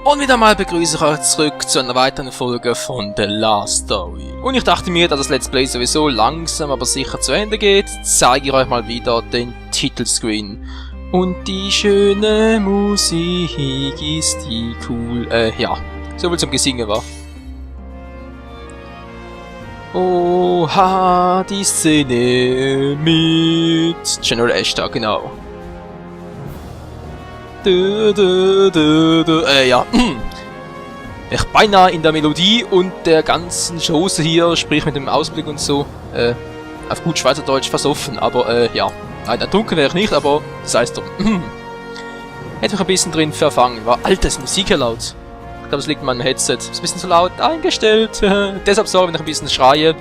Und wieder mal begrüße ich euch zurück zu einer weiteren Folge von The Last Story. Und ich dachte mir, da das Let's Play sowieso langsam aber sicher zu Ende geht, zeige ich euch mal wieder den Titelscreen. Und die schöne Musik ist die cool, ja, soviel zum Gesingen war. Oha, die Szene mit General Ashtar, genau. Ja. Ich beinahe in der Melodie und der ganzen Chose hier, sprich mit dem Ausblick und so, auf gut Schweizerdeutsch versoffen, aber ja. Nein, ertrunken wäre ich nicht, aber das heißt doch. Hätte mich ein bisschen drin verfangen. War altes Musik hier laut. Ich glaube, es liegt an meinem Headset. Ist ein bisschen zu laut eingestellt. Deshalb sorry, wenn ich ein bisschen schreie.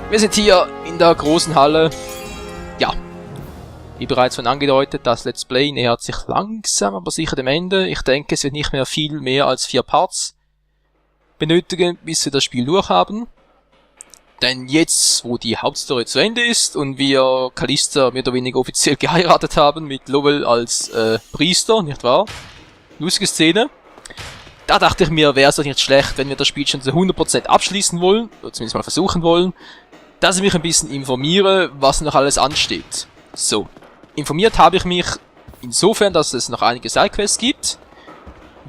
Wir sind hier in der großen Halle. Ja. Wie bereits schon angedeutet, das Let's Play nähert sich langsam, aber sicher dem Ende. Ich denke, es wird nicht mehr viel mehr als 4 Parts benötigen, bis wir das Spiel durchhaben. Denn jetzt, wo die Hauptstory zu Ende ist und wir Callista mehr oder weniger offiziell geheiratet haben, mit Lovell als Priester, nicht wahr? Lustige Szene. Da dachte ich mir, wäre es doch nicht schlecht, wenn wir das Spiel schon zu 100% abschließen wollen, oder zumindest mal versuchen wollen, dass ich mich ein bisschen informiere, was noch alles ansteht. So. Informiert habe ich mich insofern, dass es noch einige Sidequests gibt,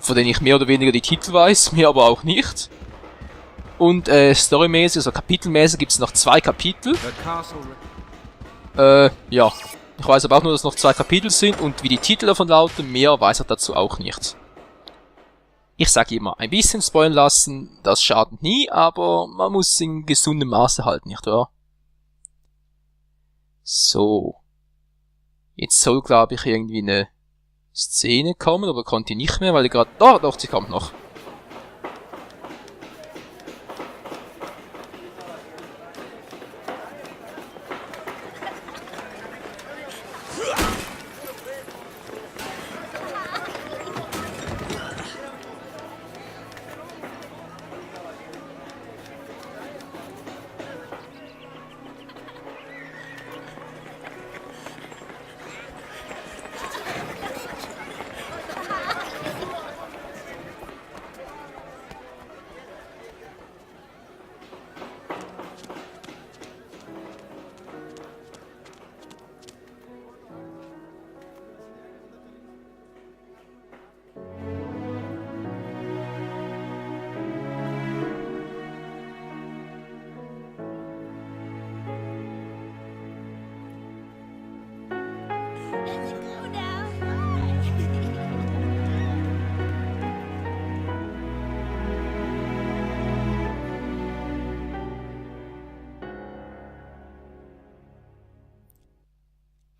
von denen ich mehr oder weniger die Titel weiß, mehr aber auch nicht. Und storymäßig, also kapitelmäßig gibt es noch 2 Kapitel. Ja. Ich weiß aber auch nur, dass noch 2 Kapitel sind und wie die Titel davon lauten, mehr weiß ich dazu auch nicht. Ich sage immer, ein bisschen spoilern lassen, das schadet nie, aber man muss in gesundem Maße halten, nicht wahr? So. Jetzt soll, glaube ich, irgendwie eine Szene kommen, aber konnte die nicht mehr, weil die gerade... Doch, sie kommt noch.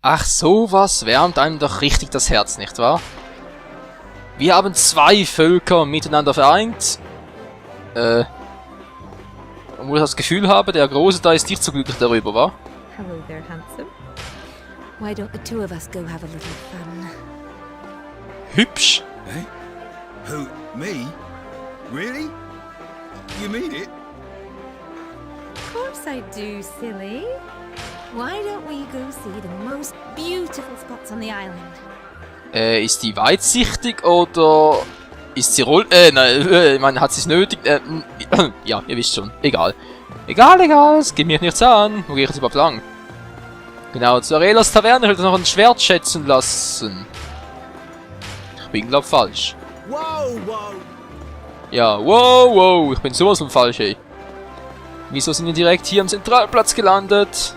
Ach, sowas wärmt einem doch richtig das Herz, nicht wahr? Wir haben 2 Völker miteinander vereint. Obwohl ich das Gefühl habe, der Große da ist nicht so glücklich darüber, wa? Hello there, handsome. Why don't the 2 of us go have a little fun? Hübsch. Eh? Who? Me? Really? You mean it? Of course I do, silly. Why don't we go see the most beautiful spots on the island? Ist die weitsichtig oder ist sie nein, ich meine, hat sie es nötig? Ja, ihr wisst schon. Egal. Egal, es geht mich nichts an. Wo gehe ich jetzt überhaupt lang? Genau, zu Arelas Taverne. Ich will noch ein Schwert schätzen lassen. Ich bin, glaub, falsch. Whoa, whoa! Ja, wow, ich bin sowas von falsch, ey. Wieso sind wir direkt hier am Zentralplatz gelandet?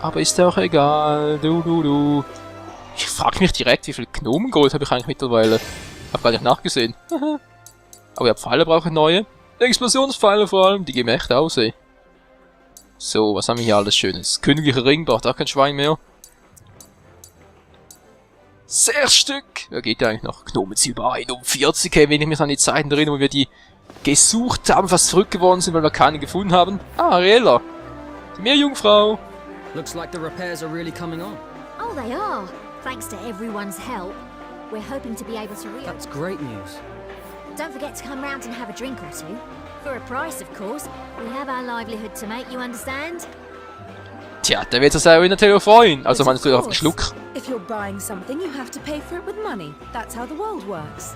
Aber ist ja auch egal. Du. Ich frage mich direkt, wie viel Gnomengold habe ich eigentlich mittlerweile? Hab gar nicht nachgesehen. Aber ja, Pfeile brauche ich neue. Explosionspfeile vor allem, die gehen mir echt aus, ey. So, was haben wir hier alles Schönes? Königlicher Ring, braucht auch kein Schwein mehr. 6 Stück! Wer geht da eigentlich noch? Gnomensilber 41, hey, wenn ich mich an die Zeiten erinnere, wo wir die gesucht haben, fast verrückt geworden sind, weil wir keine gefunden haben. Ah, Ariella. Die Meerjungfrau. Looks like the repairs are really coming on. Oh, they are. Thanks to everyone's help. We're hoping to be able to That's great news. Don't forget to come round and have a drink or 2. For a price, of course. We have our livelihood to make, you understand? Tja, der wird sich auch in der Tele freuen. Also meinst du auf den Schluck? If you're buying something, you have to pay for it with money. That's how the world works.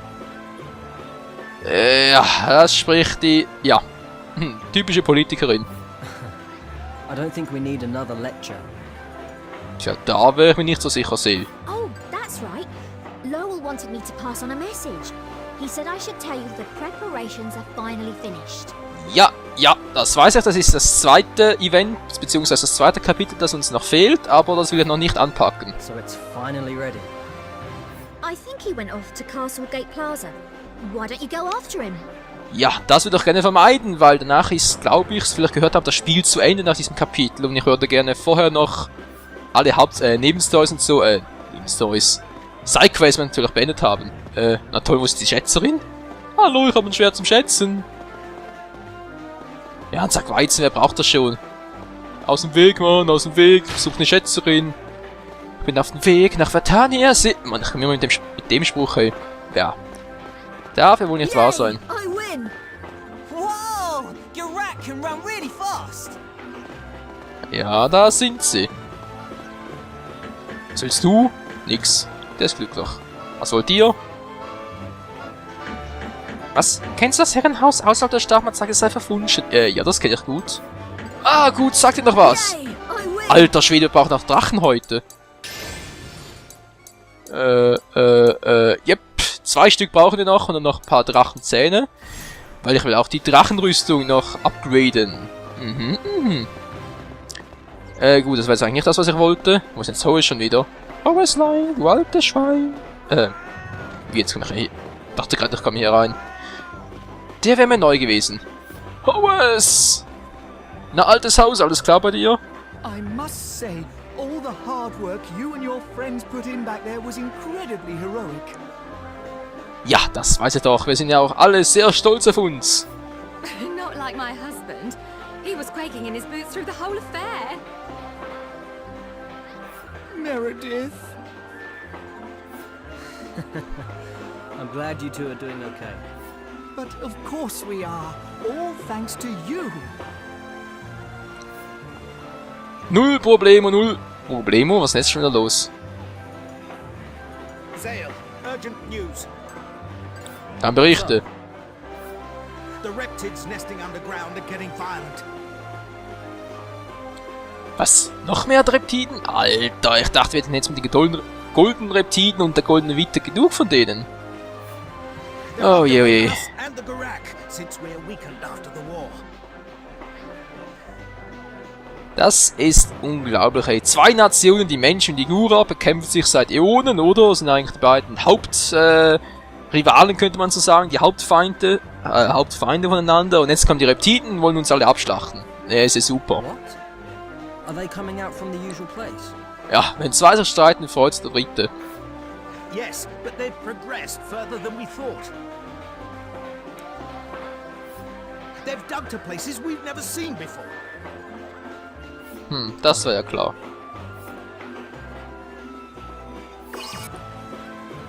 Ja, das spricht die... Ja. Typische Politikerin. I don't think we need another lecture. Tja, da wäre ich mir nicht so sicher sehen. Oh, that's right. Lowell wanted me to pass on a message. He said I should tell you the preparations are finally finished. Ja, das weiß ich. Das ist das zweite Event, beziehungsweise das zweite Kapitel, das uns noch fehlt, aber das will ich noch nicht anpacken. So it's finally ready. I think he went off to Castle Gate Plaza. Why don't you go after him? Ja, das würde ich gerne vermeiden, weil danach ist, glaube ich, vielleicht gehört habe, das Spiel zu Ende nach diesem Kapitel und ich würde gerne vorher noch alle Nebenstories und so, Nebenstories, Sidequests natürlich beendet haben. Na toll, wo ist die Schätzerin? Hallo, ich habe ein Schwert zum Schätzen. Ja, ein Sack Weizen, wer braucht das schon? Aus dem Weg, Mann, aus dem Weg, ich suche eine Schätzerin. Ich bin auf dem Weg nach Vertania. Mann, ich komme immer mit dem Spruch, hey. Ja. Darf ja wohl nicht wahr sein. I win! Whoa! Your rat can run really fast. Ja, da sind sie. Was willst du? Nix. Der ist glücklich. Was wollt ihr? Was? Kennst du das Herrenhaus außerhalb der Stadt? Man sagt, es sei verwunschen. Ja, das kenne ich gut. Ah, gut, sag dir noch was. Yay! I win! Alter Schwede, wir brauchen noch Drachen heute. Yep. 2 Stück brauchen wir noch und dann noch ein paar Drachenzähne. Weil ich will auch die Drachenrüstung noch upgraden. Gut, das war jetzt eigentlich nicht das, was ich wollte. Wo ist denn Zoe schon wieder? Hoeslein, du altes Schwein. Wie jetzt komme ich hier? Ich dachte gerade, ich komme hier rein. Der wäre mir neu gewesen. Hoes! Na, altes Haus, alles klar bei dir? I must say, all the hard work you and your friends put in back there was incredibly heroic. Ja, das weiß ich doch. Wir sind ja auch alle sehr stolz auf uns. Not like my husband. He was quaking in his boots through the whole affair. Meredith. I'm glad you two are doing okay. But of course we are. All thanks to you. Null Problemo, null Problemo. Was ist jetzt schon wieder los? Zale, urgent news. Dann berichte. The Reptids nesting underground are getting violent. Was? Noch mehr Reptiden? Alter, ich dachte, wir hätten jetzt mit den goldenen Reptiden und der goldenen Witte genug von denen. Oh je, oh je. And the Garak, since we're weakened after the war. Das ist unglaublich, ey. 2 Nationen, die Menschen und die Gura, bekämpfen sich seit Äonen, oder? Das sind eigentlich die beiden Rivalen, könnte man so sagen. Die Hauptfeinde voneinander. Und jetzt kommen die Reptiden und wollen uns alle abschlachten. Ja, ist ja super. What? Are they coming out from the usual place? Ja, wenn 2 sich streiten, freut sich der Dritte. Yes, but they've progressed further than we thought. They've dug to places we've never seen before. Das war ja klar.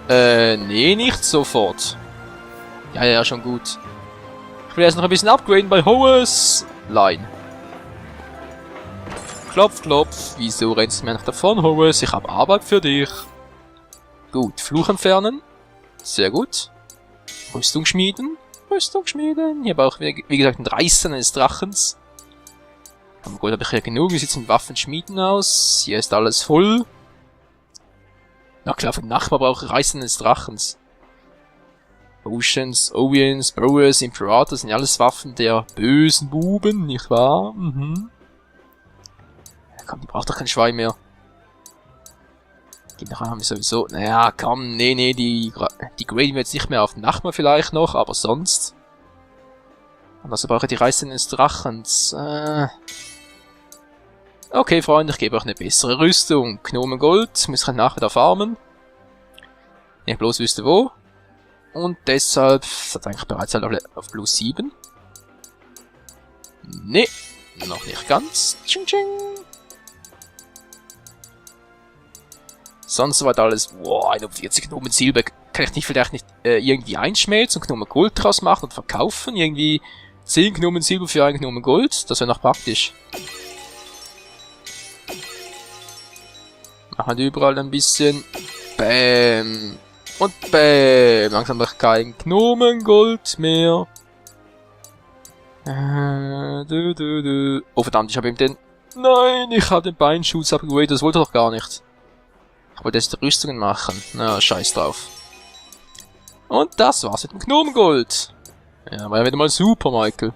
Nee, nicht sofort. Ja, schon gut. Ich will erst noch ein bisschen upgraden bei Hoeslein. Klopf, klopf. Wieso rennst du mir nicht davon, Hoes? Ich habe Arbeit für dich. Gut, Fluch entfernen. Sehr gut. Rüstung schmieden. Rüstung schmieden. Hier brauche ich, wie gesagt, einen Reißen eines Drachens. Aber gut, habe ich hier genug. Wie sieht es mit Waffenschmieden aus? Hier ist alles voll. Na klar, für den Nachbar brauche ich Reißen eines Drachens. Oceans, Owians, Brewers, Imperator sind ja alles Waffen der bösen Buben, nicht wahr? Ja, komm, die braucht doch kein Schwein mehr. Die nachher haben wir sowieso... Naja, komm, nee, die graden wir jetzt nicht mehr auf den Nachbar vielleicht noch, aber sonst... Und also brauche ich die Reißen eines Drachens. Okay, Freunde, ich gebe euch eine bessere Rüstung. Gnomen Gold, muss ich nachher wieder farmen. Ich bloß wüsste wo. Und deshalb, das hat eigentlich bereits halt auf plus 7. Nee, noch nicht ganz. Tsching, tsching. Sonst soweit alles. Wow, 41 Gnomen Silber. Kann ich nicht vielleicht nicht irgendwie einschmelzen und Gnomen Gold draus machen und verkaufen? Irgendwie 10 Gnomen Silber für 1 Gnomen Gold? Das wäre noch praktisch. Machen wir überall ein bisschen. Bäm. Und bäm. Langsam noch kein Gnomengold mehr. Oh verdammt, ich habe ihm den... Nein, ich habe den Beinschutz abgegradet, das wollte er doch gar nicht. Ich wollte jetzt die Rüstungen machen. Na, scheiß drauf. Und das war's mit dem Gnomengold. Ja, war ja wieder mal super, Michael.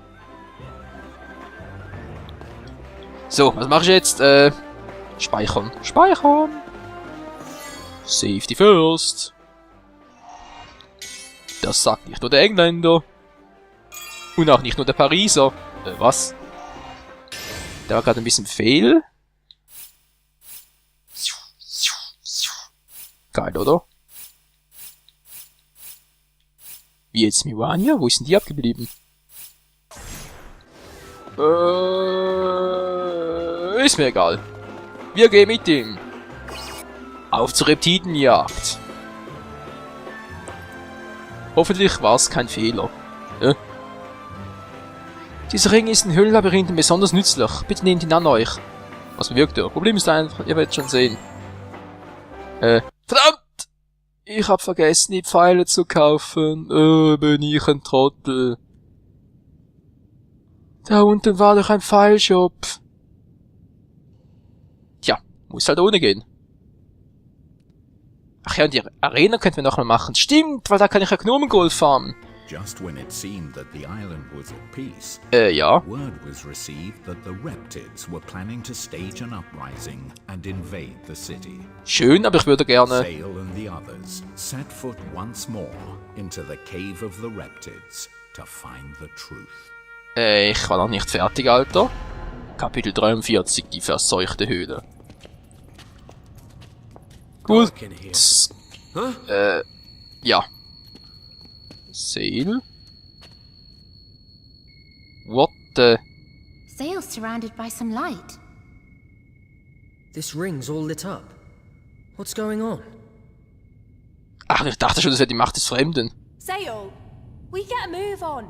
So, was mache ich jetzt? Speichern. Speichern! Safety first. Das sagt nicht nur der Engländer. Und auch nicht nur der Pariser. Was? Der war gerade ein bisschen fehl. Geil, oder? Wie jetzt Miwania? Wo ist denn die abgeblieben? Ist mir egal. Wir gehen mit ihm. Auf zur Reptidenjagd. Hoffentlich war es kein Fehler. Dieser Ring ist in Höhlenlabyrinthen besonders nützlich. Bitte nehmt ihn an euch. Was bewirkt er? Problem ist einfach, ihr werdet schon sehen. Verdammt! Ich hab vergessen, die Pfeile zu kaufen. Bin ich ein Trottel. Da unten war doch ein Pfeilshop. Tja, muss halt ohne gehen. Ach ja, und die Arena könnten wir noch mal machen. Stimmt, weil da kann ich ja Gnomengold farmen. Just when it seemed that the island was at peace, ja. word was received that the Reptids were planning to stage an uprising and invade the city. Schön, aber ich würde gerne... Sail and the others set foot once more into the cave of the Reptids to find the truth. Ich war noch nicht fertig, Alter. Kapitel 43, die verseuchte Höhle. Gut. Ja. Sail? What the... Sail's surrounded by some light. This ring's all lit up. What's going on? Ach, ich dachte schon, das wäre die Macht des Fremden. Sail, we get a move on.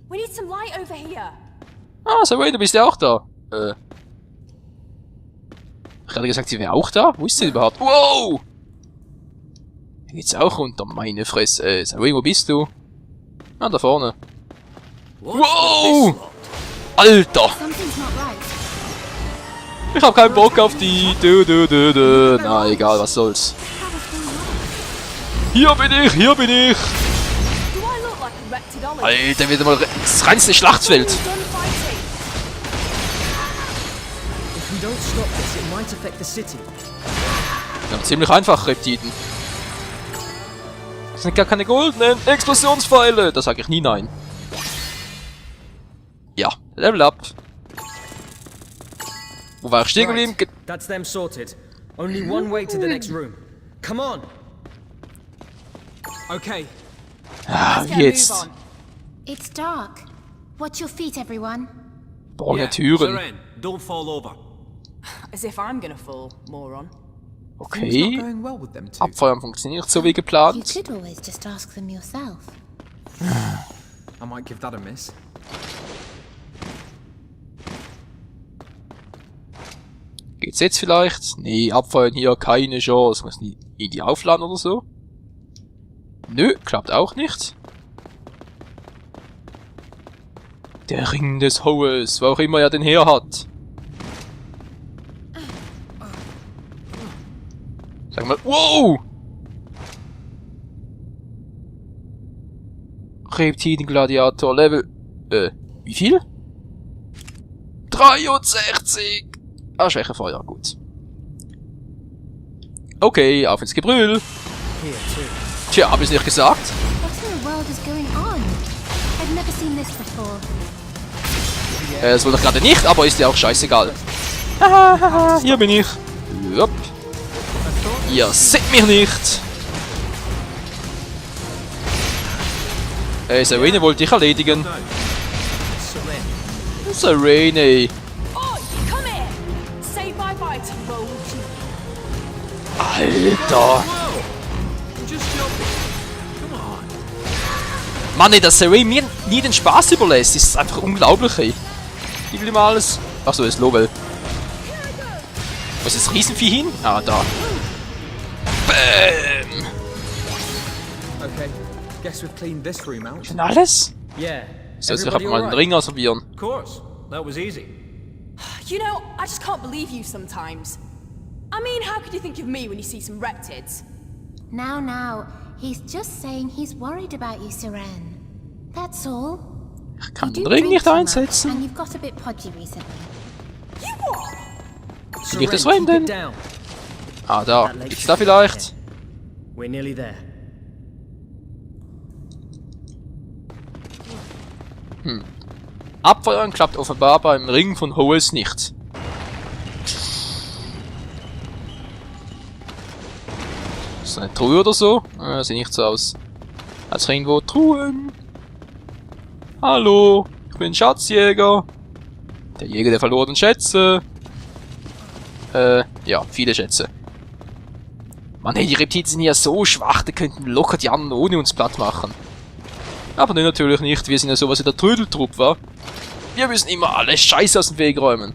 We need some light over here. Ah, Saray, du bist ja auch da. Ich hatte gesagt, sie wäre auch da. Wo ist sie überhaupt? Wow! Hier geht's auch runter, meine Fresse. Saray, wo bist du? Ah, da vorne. Wow! Alter! Something's not right. Ich hab keinen Bock auf die. Na, egal, was soll's. Hier bin ich, hier bin ich! Do I look like a reptidologist? Alter, wieder mal das reinste Schlachtfeld. Done fighting. If we don't stop this, it might affect the city. Ja, ziemlich einfach, Reptiden. Das sind gar keine goldenen Explosionspfeile. Da sage ich nie nein. Ja, Level up. Wo war ich stehen geblieben? That's them sorted. Only one way to the next room. Come on! Okay, Ah, Let's get a move jetzt. on. It's dark. Watch your feet, everyone. Brauchen Türen. don't fall over. As if I'm gonna fall, moron. not Okay. going well with them two. Abfeuern funktioniert so wie You geplant. could always just ask them yourself. I might give that a miss. Geht's jetzt vielleicht? Nee, abfeuern hier keine Chance. Muss nie in die aufladen oder so? Nö, klappt auch nicht. Der Ring des Hohes, wo auch immer er den her hat. Sag mal, wow! Reptiliengladiator Level, wie viel? 63! Ah, Schwächefeuer, gut. Okay, auf ins Gebrüll. Tja, hab ich's nicht gesagt? What in the world is going on? I've never seen this before. Das wollte ich gerade nicht, aber ist ja auch scheißegal. Hahaha, hier bin ich. Jupp. Ihr seht mich nicht. Serene wollte ich erledigen. Serene. Oh, come here! Say bye-bye to Roll G. Alter. Mann, ey, dass Serene mir nie den Spaß überlässt, ist einfach unglaublich, ey. Die will immer alles... Achso, ist Lowell. Wo ist das Riesenvieh hin? Ah, da. Bäm. Guess we've cleaned this room out. Schon alles? Yeah. Soll sich Everybody aber mal all einen right? Ring ausprobieren. Of course. That was easy. You know, I just can't believe you sometimes. I mean, how could you think of me when you see some reptids? Now, he's just saying he's worried about you, Seren. That's all. Ich kann You den do Ring drink nicht too much, einsetzen. and you've got a bit podgy recently. You what? Wie liegt das Seren, Ring keep it denn? down. Ah, da. That lake Gibt's should da be vielleicht? We're nearly there. Abfeuern klappt offenbar beim Ring von Hoels nicht. Ist das eine Truhe oder so? Sieht nicht so aus. Als irgendwo Truhen. Hallo, ich bin Schatzjäger. Der Jäger der verlorenen Schätze. Ja, viele Schätze. Mann, hey, die Reptilien sind ja so schwach, die könnten locker die anderen ohne uns platt machen. Aber ne, natürlich nicht, wir sind ja sowas wie der Trödeltrupp, wa? Wir müssen immer alles Scheiße aus dem Weg räumen.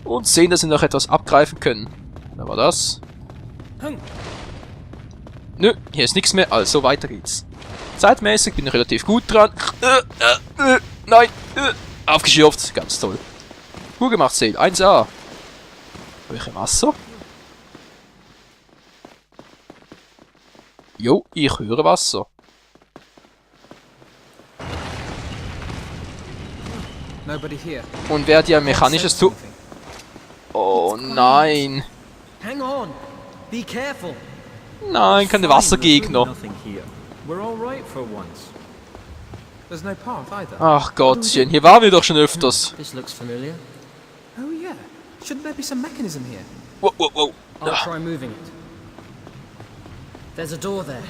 Und sehen, dass wir noch etwas abgreifen können. Da war das. Nö, hier ist nichts mehr, also weiter geht's. Zeitmäßig bin ich relativ gut dran. Nein, aufgeschürft, ganz toll. Gut gemacht, Sale, 1A. Welche Wasser? Jo, ich höre Wasser. Nobody here. Und wer dir ein mechanisches Tu... Oh nein. Hang on. Be careful. Nein, keine Wassergegner. Nothing here. We're all right for once. There's no path either. Ach Gottchen, hier waren wir doch schon öfters. This looks familiar. Oh yeah. Shouldn't there be some mechanism here? Wow, wow, wow. I'll try moving it. There's a door there.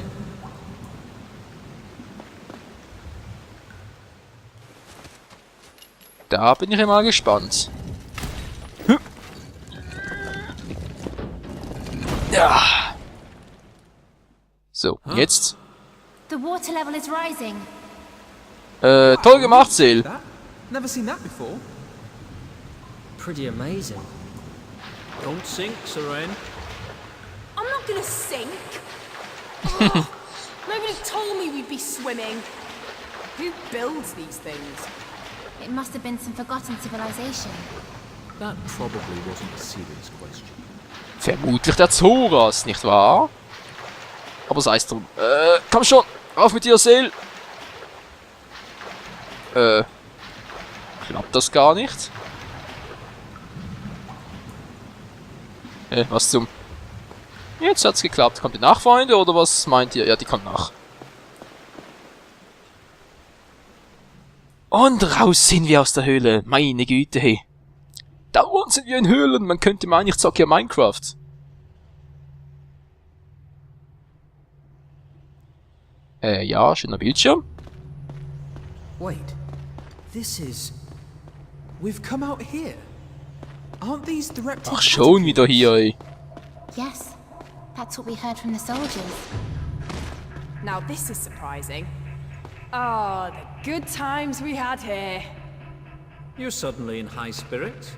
Da bin ich ja mal gespannt. Ja. So, jetzt. The water level is rising. Toll gemacht, Sale. That? Never seen that before. Pretty amazing. Don't sink, Seren. I'm not gonna sink. Oh, nobody told me we'd be swimming. Who builds these things? It must have been some forgotten civilization. That probably wasn't a serious question. Vermutlich der Zoras, nicht wahr? Aber sei es drum. Komm schon, auf mit dir, Sale. Klappt das gar nicht? Was zum... Jetzt hat's geklappt. Kommt die nach, Freunde, oder was meint ihr? Ja, die kommt nach. Und raus sind wir aus der Höhle. Meine Güte, hey. Dauernd sind wir in Höhlen. Man könnte meinen, ich zocke ja Minecraft. Ja, schöner Bildschirm. Wait. This is... We've come out here. Aren't these the reptiles? Ach, schon wieder hier, ey. Yes, that's what we heard from the soldiers. Now this is surprising. Oh, the good times we had here. You're suddenly in high spirits.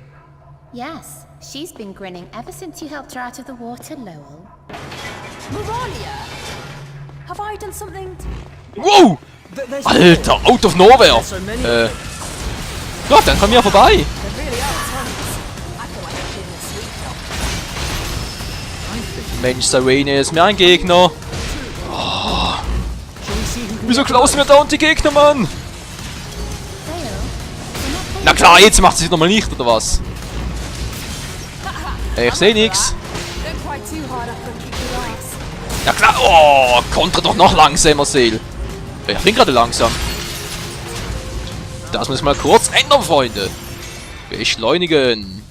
Yes, she's been grinning ever since you helped her out of the water, Lowell. Morania? Have I done something? Wow! Alter, out of nowhere! Ja, dann komm ja vorbei! There really are tons. I feel like a kid in a sweet shop. Mensch, Serene ist mir ein Gegner. Oh. Wieso klaust du mir dauernd die Gegner, Mann? Na klar, jetzt macht sie es nochmal nicht, oder was? Ich seh nix. Don't cry too hard after I kick your ass. Ja klar, oh, kontra doch noch langsamer, Seel. Ich bin gerade langsam. Das muss ich mal kurz ändern, Freunde. Beschleunigen.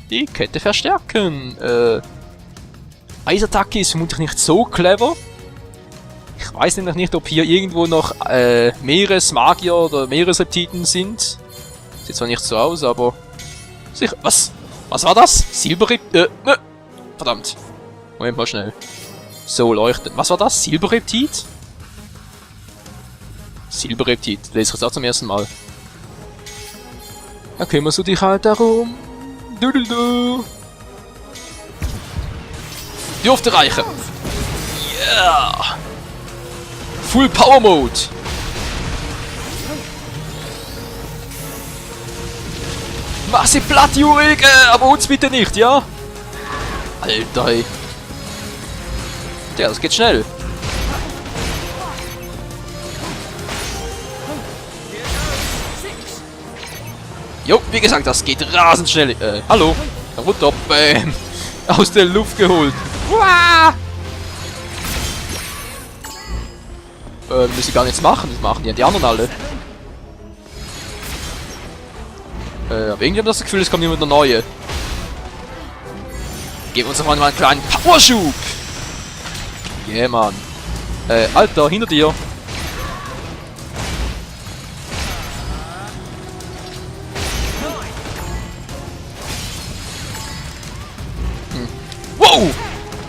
Die Kette verstärken. Eisattacke ist vermutlich nicht so clever. Ich weiß nämlich nicht, ob hier irgendwo noch Meeresmagier oder Meeresreptiden sind. Sieht zwar nicht so aus, aber... Sicher. Was? Was war das? Silberreptid? Ne. Verdammt. Moment mal schnell. So leuchten. Was war das? Silberreptid? Silberreptid. Lese ich das auch zum ersten Mal. Da kümmerst du dich halt darum. Dürfte reichen. Yeah! Full Power Mode. Mach sie platt, Jurik, aber uns bitte nicht, ja? Alter, ey. Ja, das geht schnell. Jo, wie gesagt, das geht rasend schnell. Hallo. Runter. Bäm. Aus der Luft geholt. Uah! Müssen gar nichts machen. Das machen ja die anderen alle. Aber irgendwie haben wir das Gefühl, es kommt jemand der Neue. Geben uns doch mal einen kleinen Powerschub. Yeah, Mann. Alter, hinter dir. Wow!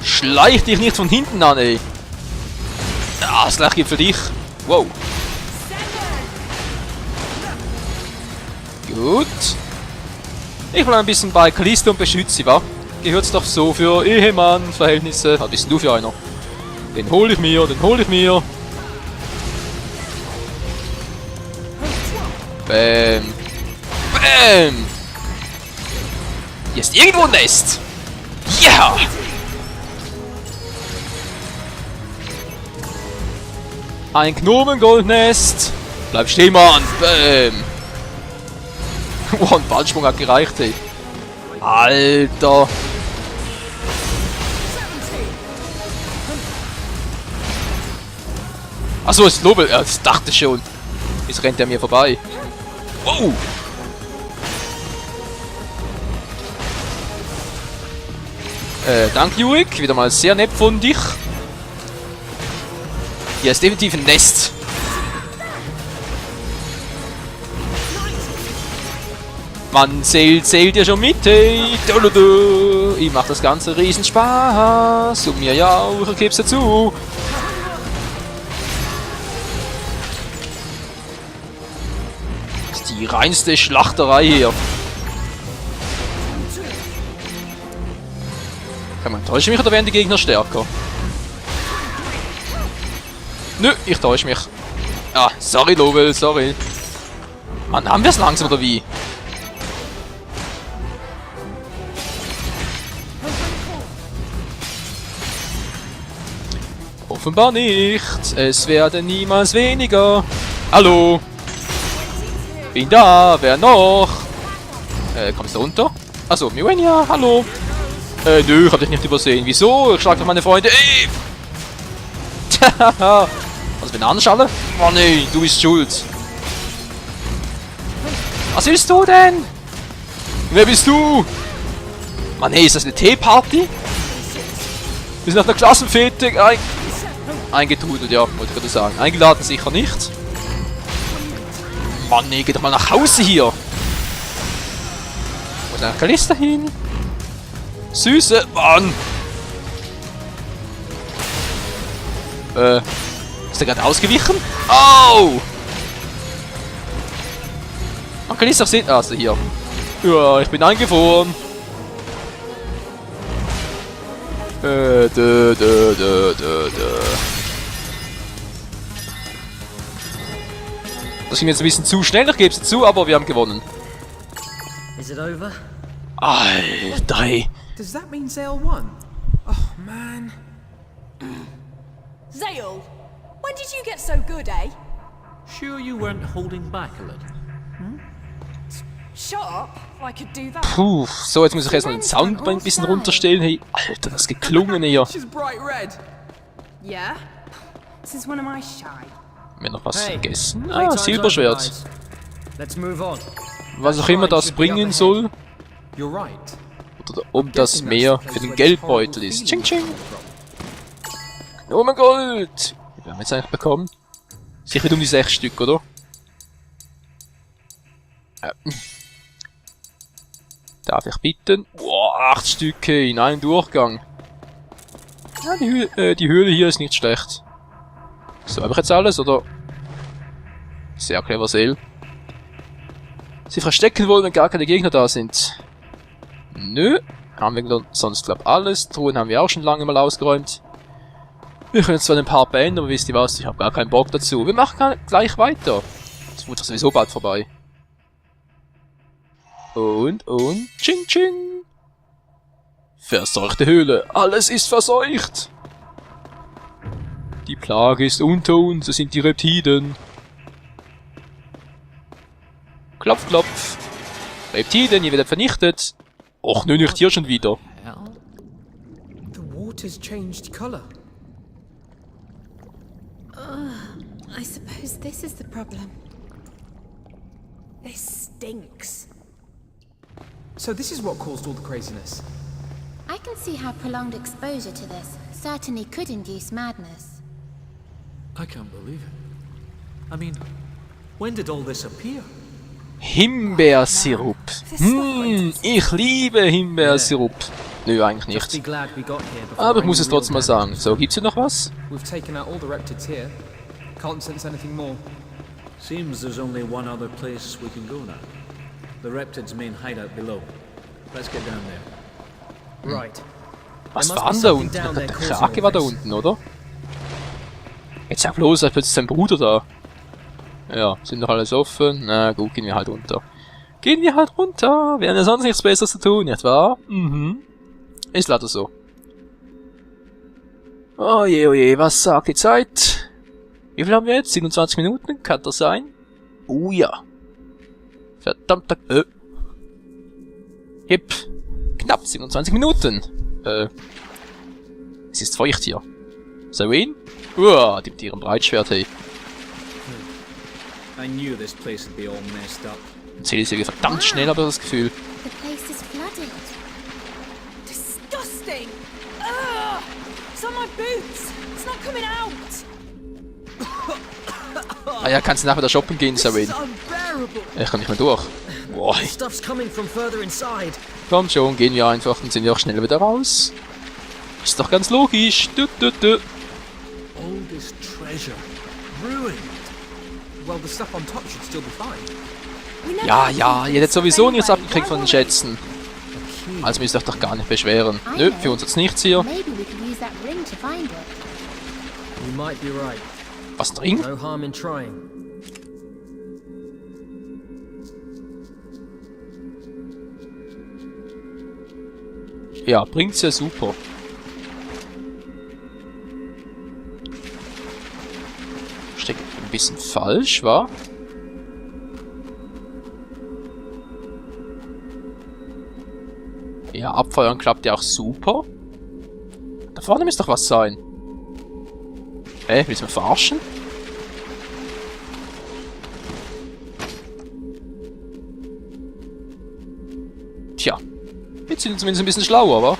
Schleich dich nicht von hinten an, ey. Ja, das gleiche gilt für dich. Wow. Gut. Ich bleibe ein bisschen bei Callisto und beschütze sie, wa? Gehört's doch so für Ehemann-Verhältnisse. Was bist denn du für einer? Den hol ich mir, den hol ich mir. Bäm. Bäm. Hier ist irgendwo ein Nest. Ja! Yeah! Ein Gnomengoldnest. Bleib stehen, Mann. Bäm. Wow, ein Ballsprung hat gereicht, ey. Alter. Achso, ist Nobel. Ja, das dachte ich schon. Jetzt rennt er mir vorbei. Wow. Danke, Jurik. Wieder mal sehr nett von dich. Hier ist definitiv ein Nest. Man zählt ja schon mit, hey. Ich mach das Ganze riesen Spaß. Und mir ja auch, ich geb's dazu. Das ist die reinste Schlachterei hier. Kann man täusche mich oder werden die Gegner stärker? Nö, ich täusche mich. Ah, sorry, Lowell, sorry. Mann, haben wir es langsam oder wie? Offenbar nicht. Es werden niemals weniger. Hallo. Bin da. Wer noch? Kommst du runter? Achso, Miwenia, hallo. Nö, ich hab dich nicht übersehen. Wieso? Ich schlag doch meine Freunde. Ey! Tja. Was bin anders alle? Oh nee, du bist schuld. Was willst du denn? Wer bist du? Mann, hey, ist das eine Teeparty? Wir sind auf einer Klassenfete eingetudelt, ja, wollte ich gerade sagen. Eingeladen sicher nicht. Mann, nee, geh doch mal nach Hause hier. Wo ist eine Kalista hin? Süße, Mann. Ist der gerade ausgewichen? Oh! Man kann nicht doch sehen. Also hier. Ja, ich bin eingefroren. Das ging jetzt ein bisschen zu schnell, ich gebe es zu, aber wir haben gewonnen. Is it over? Alter, ey. Does that mean Zale won? Oh, man. Zale, when did you get so good, eh? Sure you weren't holding back a little? Shut up, I could do that. Puh, so, jetzt muss ich erstmal den Sound ein bisschen runterstellen. Hey, Alter, das geklungen hier. She's bright red. Yeah? This is one of my shy. Wir noch was vergessen? Hey, Ah, time's over, Silberschwert. guys. Let's move on. Was auch immer das bringen soll. You're right. Oder ob das mehr für den Geldbeutel ist. Ching ching. Oh mein Gott! Wie haben wir jetzt eigentlich bekommen? Sicher um die 6 Stück, oder? Darf ich bitten? Boah, 8 Stücke in einem Durchgang. Ja, die Höhle hier ist nicht schlecht. So, habe ich jetzt alles, oder? Sehr clever Seel. Sie verstecken wollen, wenn gar keine Gegner da sind. Nö. Haben wir sonst, glaub alles. Truhen haben wir auch schon lange mal ausgeräumt. Wir können zwar ein paar beenden, aber wisst ihr was? Ich habe gar keinen Bock dazu. Wir machen gleich weiter. Das wird doch sowieso bald vorbei. Und, tsching, tsching. Verseuchte Höhle. Alles ist verseucht. Die Plage ist unter uns. Es sind die Reptiden. Klopf, klopf. Reptiden, ihr werdet vernichtet. Och, nö, nicht hier schon wieder. Hell? The water's changed colour. I suppose this is the problem. This stinks. So this is what caused all the craziness. I can see how prolonged exposure to this certainly could induce madness. I can't believe it. I mean, when did all this appear? Himbeersirup. Ich liebe Himbeersirup. Nö, eigentlich Just be nicht. glad we got here before Aber ich muss any es trotzdem mal real sagen. damage. So, gibt's hier noch was? We've taken out all the reptids here. Can't sense anything more. Seems there's only one other place we can go now. The Reptids' main hideout below. Let's get down there. Right. Was There war must denn be da something unten? down Der there causing Krake all war da this. unten, oder? Jetzt sag bloß, als plötzlich sein Bruder da. Ja, sind doch alles offen. Na gut, gehen wir halt runter. Gehen wir halt runter. Wir haben ja sonst nichts Besseres zu tun, nicht wahr? Mhm. Ist leider so. Oh je, was sagt die Zeit? Wie viel haben wir jetzt? 27 Minuten? Kann das sein? Oh ja. Verdammter... Hip. Knapp 27 Minuten. Es ist feucht hier. Serene? Uah, die mit ihrem Breitschwert, hey. I knew this place would be all messed up. Erzähl ich irgendwie verdammt schnell, aber das Gefühl. The place is flooded. Disgusting! Ugh! It's on my boots! It's not coming out! Ah ja, kannst du nachher wieder shoppen gehen, Serene. Unbearable! Ich kann nicht mehr durch. Boah, Stuff's coming from further inside. komm schon, gehen wir einfach, dann sind wir auch schnell wieder raus. Ist doch ganz logisch. Du. All this treasure. Ruined. Well, the stuff on top should still be fine. We never Ja, had ihr these hättet sowieso nichts anyway. abgekriegt von den Why Schätzen. Also müsst ihr euch doch gar nicht beschweren. Nö, für uns jetzt nichts hier. Maybe we could use that ring to find it. You might be right. Was drin? No harm in trying. Ja, bringt's ja super. Steckt ein bisschen falsch, wa? Ja, abfeuern klappt ja auch super. Da vorne müsste doch was sein. Willst du mich verarschen? Tja. Jetzt sind wir zumindest ein bisschen schlauer, aber.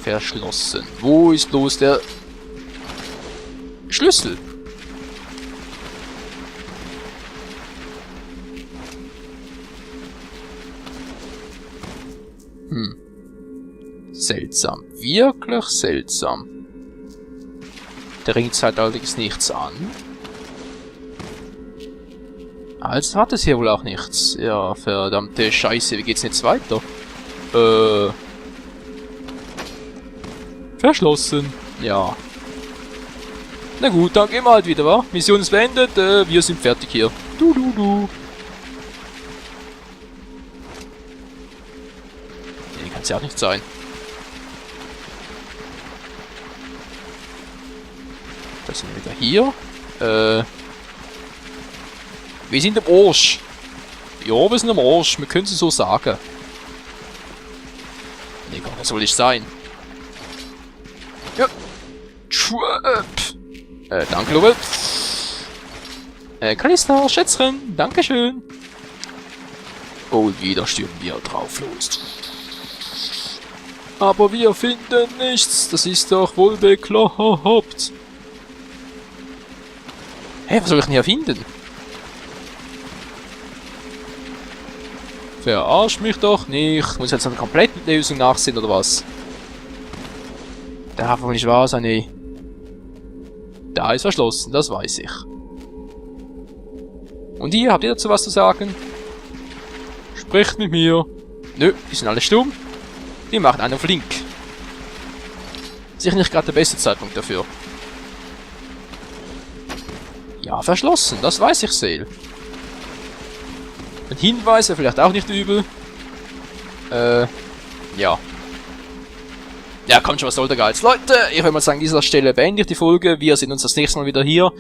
Verschlossen. Wo ist bloß der Schlüssel? Seltsam. Wirklich seltsam. Der Ring zeigt allerdings nichts an. Also hat es hier wohl auch nichts. Ja, verdammte Scheiße, wie geht's jetzt weiter? Verschlossen. Ja. Na gut, dann gehen wir halt wieder, wa? Mission ist beendet, wir sind fertig hier. Du. Nee, kann's ja auch nicht sein. Da sind wir wieder hier. Wir sind am Arsch. Ja, wir sind am Arsch. Wir können es so sagen. Nee, Gott, was soll ich sein? Ja. Danke, Lube. Kalista, Schätzchen. Dankeschön. Und wieder stürmen wir drauf los. Aber wir finden nichts. Das ist doch wohl bekloppt. Hä, was soll ich denn hier finden? Verarsch mich doch nicht. Muss jetzt eine komplette Lösung nachsehen, oder was? Darf wohl nicht wahr sein, ey. Da ist verschlossen, das weiß ich. Und ihr, habt ihr dazu was zu sagen? Sprecht mit mir. Nö, die sind alle stumm. Die machen einen auf Link. Sicher nicht gerade der beste Zeitpunkt dafür. Ja, verschlossen, das weiß ich, Seel. Ein Hinweis wäre vielleicht auch nicht übel. Ja. Ja, kommt schon, was soll der Geiz. Leute, ich würde mal sagen, an dieser Stelle beende ich die Folge. Wir sehen uns das nächste Mal wieder hier.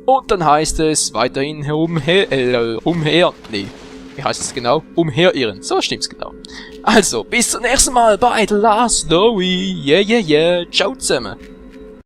Und dann heißt es weiterhin wie heißt es genau? Umherirren. So stimmt's genau. Also, bis zum nächsten Mal bei The Last Story. Yeah, yeah, yeah. Ciao zusammen.